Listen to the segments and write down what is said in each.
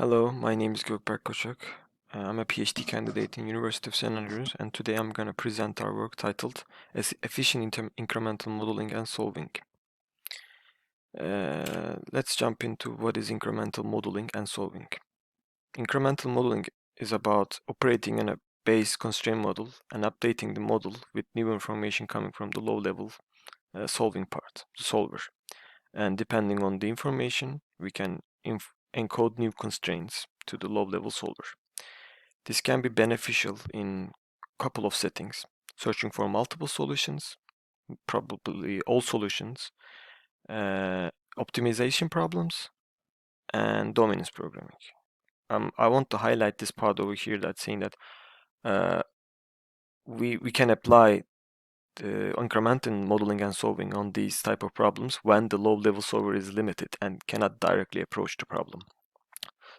Hello, my name is Gökberk Koçak. I'm a PhD candidate in University of San Andreas, and today I'm going to present our work titled as Efficient Incremental Modeling and Solving. Let's jump into what is incremental modeling and solving. Incremental modeling is about operating in a base constraint model and updating the model with new information coming from the low-level solving part, the solver. And depending on the information, we can encode new constraints to the low-level solver. This can be beneficial in a couple of settings: searching for multiple solutions, probably all solutions, optimization problems, and dominance programming. I want to highlight this part over here that's saying that we can apply the incremental modeling and solving on these type of problems when the low-level solver is limited and cannot directly approach the problem.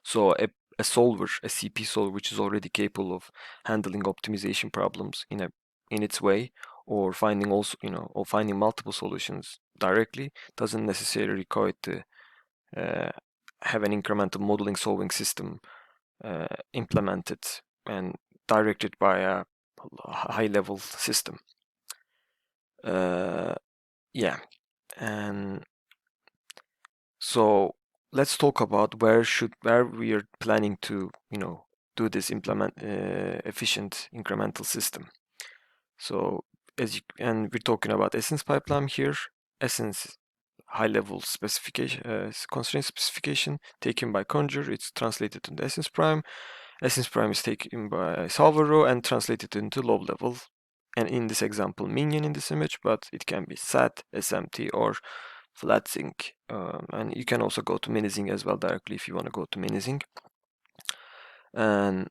So a solver, a CP solver, which is already capable of handling optimization problems in its way, or finding also or finding multiple solutions directly, doesn't necessarily require to have an incremental modeling solving system implemented and directed by a high-level system. Yeah, and so let's talk about where we are planning to do this efficient incremental system. So and we're talking about Essence pipeline here. Essence high-level specification, constraint specification taken by Conjure. It's translated into Essence Prime. Essence Prime is taken by Salvador and translated into low-level. And in this example, Minion in this image, but it can be SAT, SMT, or FlatSync. And you can also go to Minizing as well directly if you want to go to Minizing. And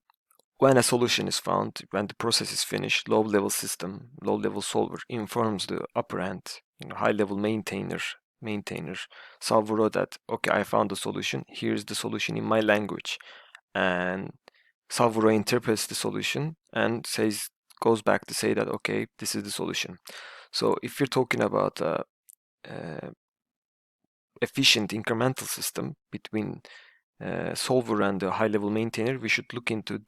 when a solution is found, when the process is finished, low-level system, low-level solver informs the upper end, high-level maintainer, Salvador, that okay, I found the solution. Here's the solution in my language, and Salvador interprets the solution and goes back to say that okay, this is the solution. So if you're talking about efficient incremental system between solver and the high-level maintainer, we should look into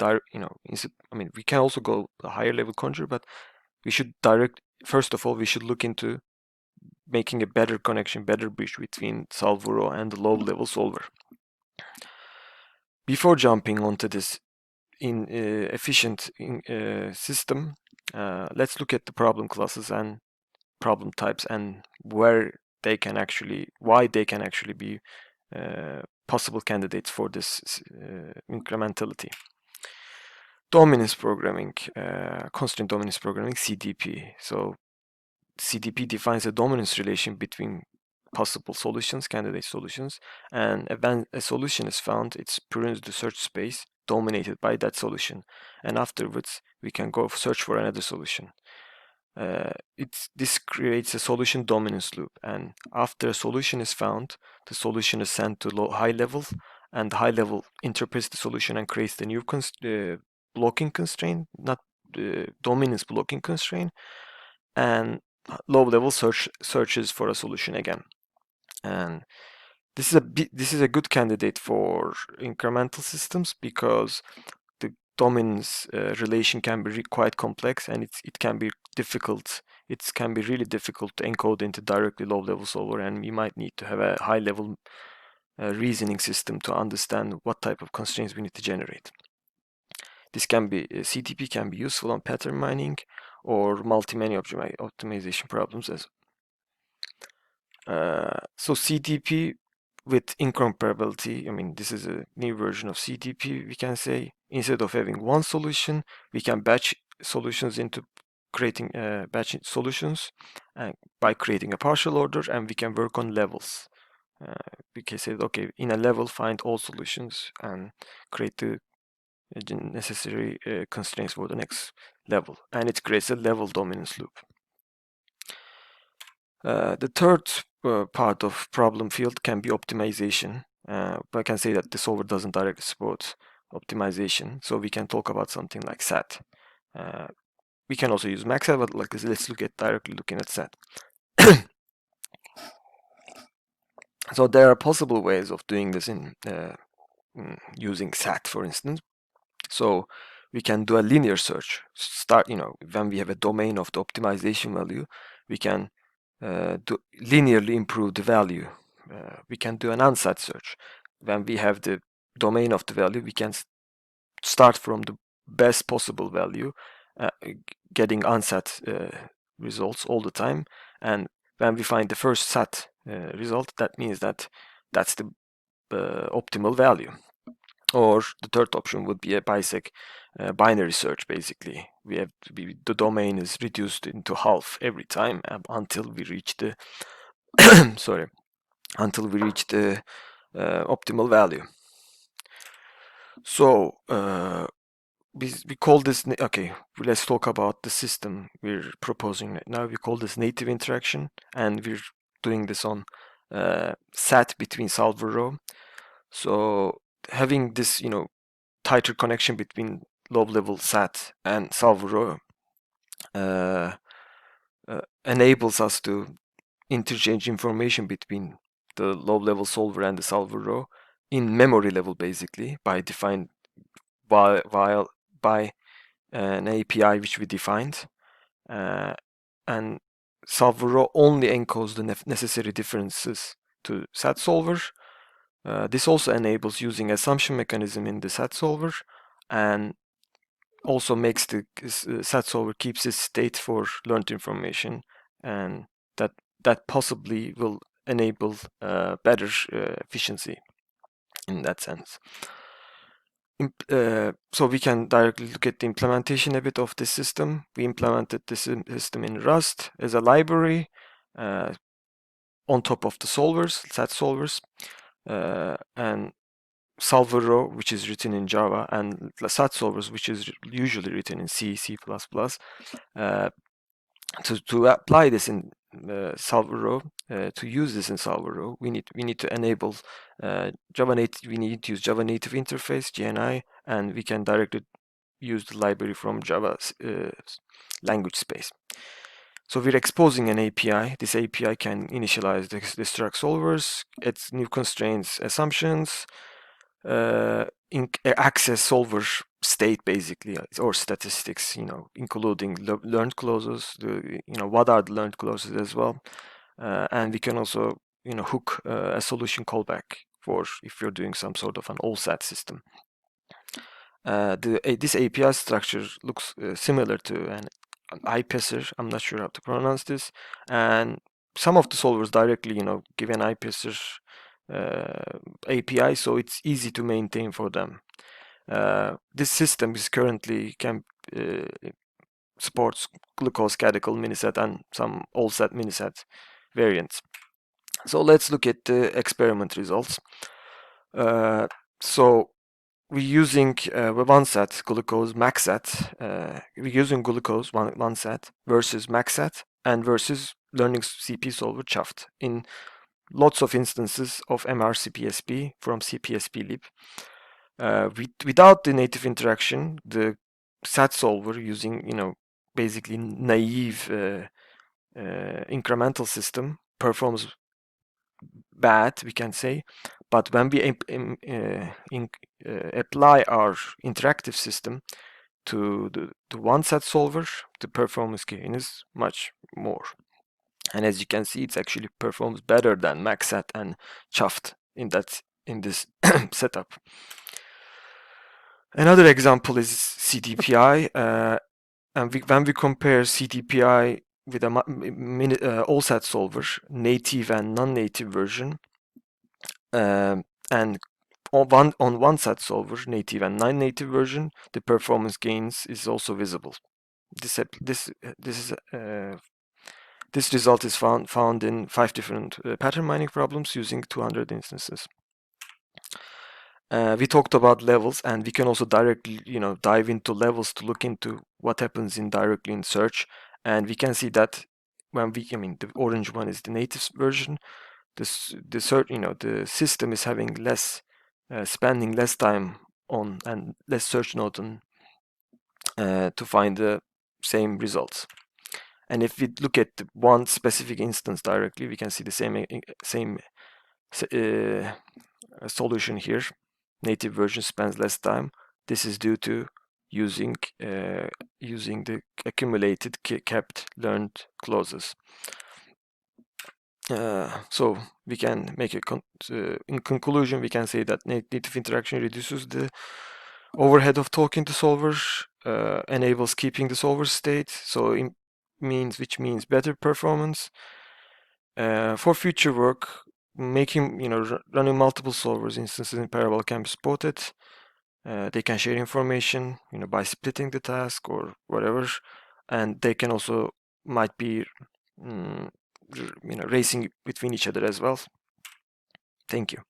we can also go a higher level conjure, but we should first of all, we should look into making a better connection, better bridge between Salvador and the low-level solver. Before jumping onto this efficient system, let's look at the problem classes and problem types and why they can actually be possible candidates for this incrementality. Dominance programming, constraint dominance programming, CDP. So CDP defines a dominance relation between possible solutions, candidate solutions, and when a solution is found, it prunes the search space dominated by that solution, and afterwards we can go search for another solution. This creates a solution dominance loop, and after a solution is found, the solution is sent to high level, and the high level interprets the solution and creates the new blocking constraint, not dominance blocking constraint, and low level searches for a solution again. And this is a good candidate for incremental systems because the dominance relation can be quite complex, and it can be difficult. It can be really difficult to encode into directly low-level solver, and we might need to have a high-level reasoning system to understand what type of constraints we need to generate. This can be CTP can be useful on pattern mining or multi-menu optimization problems as. So CTP with incomparability, this is a new version of CTP. We can say instead of having one solution, we can batch solutions into creating batch solutions by creating a partial order, and we can work on levels. We can say, okay, in a level, find all solutions and create the necessary constraints for the next level, and it creates a level dominance loop. The third part of problem field can be optimization. But I can say that the solver doesn't directly support optimization, so we can talk about something like SAT. We can also use MaxSat, but let's directly looking at SAT. So there are possible ways of doing this in using SAT, for instance. So we can do a linear search. Start, when we have a domain of the optimization value, we can linearly improve the value. We can do an unsat search. When we have the domain of the value, we can start from the best possible value, getting unsat results all the time. And when we find the first sat result, that means that that's the optimal value. Or the third option would be a bisect binary search. Basically, the domain is reduced into half every time until we reach the sorry, until we reach the optimal value. So we call this, okay, let's talk about the system we're proposing right now. We call this native interaction, and we're doing this on SAT between solver row. So having this, tighter connection between low-level SAT and solver row enables us to interchange information between the low-level solver and the solver row in memory level, basically, by an API which we defined, and solver row only encodes the necessary differences to SAT solver. This also enables using assumption mechanism in the SAT solver, and also makes the SAT solver keeps its state for learned information, and that possibly will enable better efficiency in that sense. So we can directly look at the implementation a bit of this system. We implemented this system in Rust as a library on top of the solvers, SAT solvers, and solver row, which is written in Java, and SAT solvers, which is usually written in C, C++. To apply this in solver row, to use this in solver row, we need to enable Java native. We need to use Java native interface (JNI), and we can directly use the library from Java language space. So we're exposing an API. This API can initialize the struct solvers, add new constraints, assumptions, access solver state, basically, or statistics, including learned clauses, what are the learned clauses as well. And we can also, hook a solution callback for if you're doing some sort of an all-sat system. This API structure looks similar to an IPSR. I'm not sure how to pronounce this. And some of the solvers directly, give an IPSR API, so it's easy to maintain for them. This system is currently supports glucose catechol miniset and some all-sat miniset variants. So let's look at the experiment results. So we're using one sat glucose maxsat. We're using glucose one sat versus maxsat and versus learning CP solver chuffed in lots of instances of MR-CPSP from CPSP lib. Without the native interaction, the SAT solver using, basically naive incremental system performs bad, we can say. But when we apply our interactive system to the one SAT solver, the performance gain is much more. And as you can see, it actually performs better than maxsat and chuffed in this setup. Another example is CDPI, and when we compare CDPI with a all-sat solver, native and non-native version, and on one SAT solver, native and non-native version, the performance gains is also visible. This result is found in 5 different pattern mining problems using 200 instances. We talked about levels, and we can also directly, dive into levels to look into what happens directly in search. And we can see that when the orange one is the native version, the system is having spending less time on and less search node on to find the same results. And if we look at one specific instance directly, we can see the same solution here. native version spends less time. This is due to using the accumulated kept learned clauses. So we can make in conclusion, we can say that native interaction reduces the overhead of talking to solvers, enables keeping the solver state, so which means better performance. For future work, making running multiple solvers instances in parallel can be spotted. They can share information by splitting the task or whatever, and they can also might be racing between each other as well. Thank you.